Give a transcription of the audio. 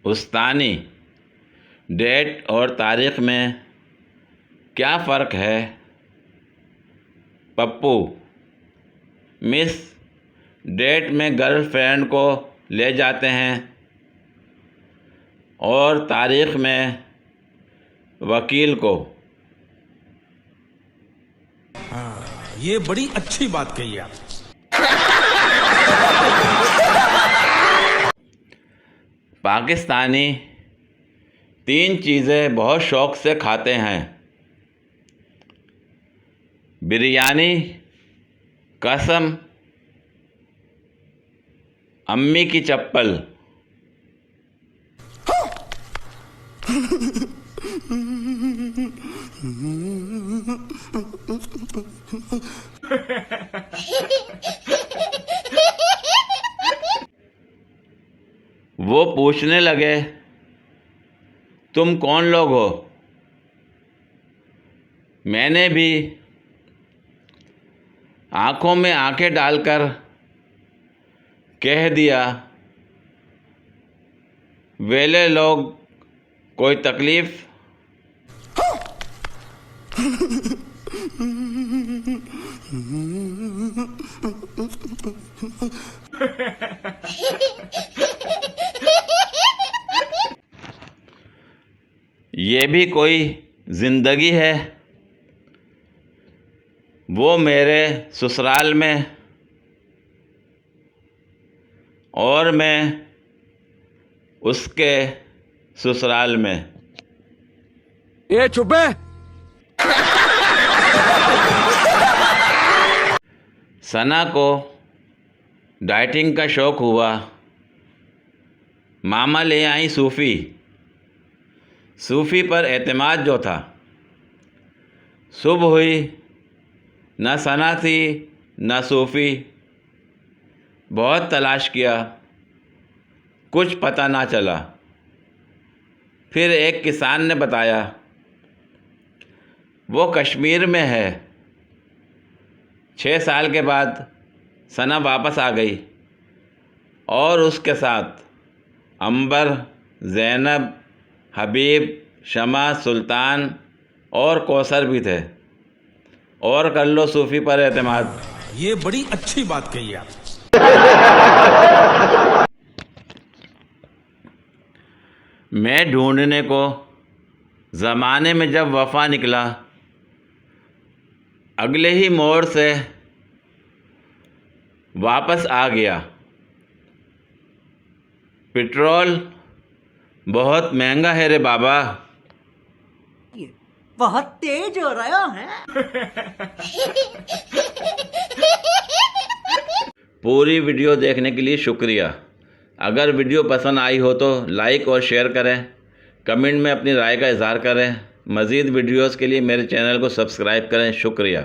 उस्तानी date और तारीख़ में क्या फ़र्क है? पप्पू मिस डेट में गर्लफ्रेंड को ले जाते हैं और तारीख़ में वकील को। हाँ, ये बड़ी अच्छी बात कही आप। पाकिस्तानी 3 चीज़ें बहुत शौक़ से खाते हैं: बिरयानी, कसम, अम्मी की चप्पल। वो पूछने लगे, तुम कौन लोग हो? मैंने भी आँखों में आँखें डालकर कह दिया, वेले लोग, कोई तकलीफ़? ये भी कोई ज़िंदगी है? वो मेरे ससुराल में और मैं उसके ससुराल में। ये चुप है। सना को डाइटिंग का शौक़ हुआ। मामा ले आई सूफ़ी पर एतमाद जो था। सुबह हुई, न सना थी न सूफ़ी। बहुत तलाश किया, कुछ पता ना चला। फिर एक किसान ने बताया, वो कश्मीर में है। 6 साल के बाद सना वापस आ गई और उसके साथ अंबर, ज़ैनब, हबीब, शमा, सुल्तान और कौसर भी थे। और कर लो सूफ़ी पर एतमाद। ये बड़ी अच्छी बात कही आप। मैं ढूंढने को ज़माने में जब वफ़ा निकला, अगले ही मोड़ से वापस आ गया। पेट्रोल बहुत महंगा है रे बाबा। ये बहुत तेज हो रहा है। पूरी वीडियो देखने के लिए शुक्रिया। अगर वीडियो पसंद आई हो तो लाइक और शेयर करें, कमेंट में अपनी राय का इज़हार करें। मज़ीद वीडियोस के लिए मेरे चैनल को सब्सक्राइब करें। शुक्रिया।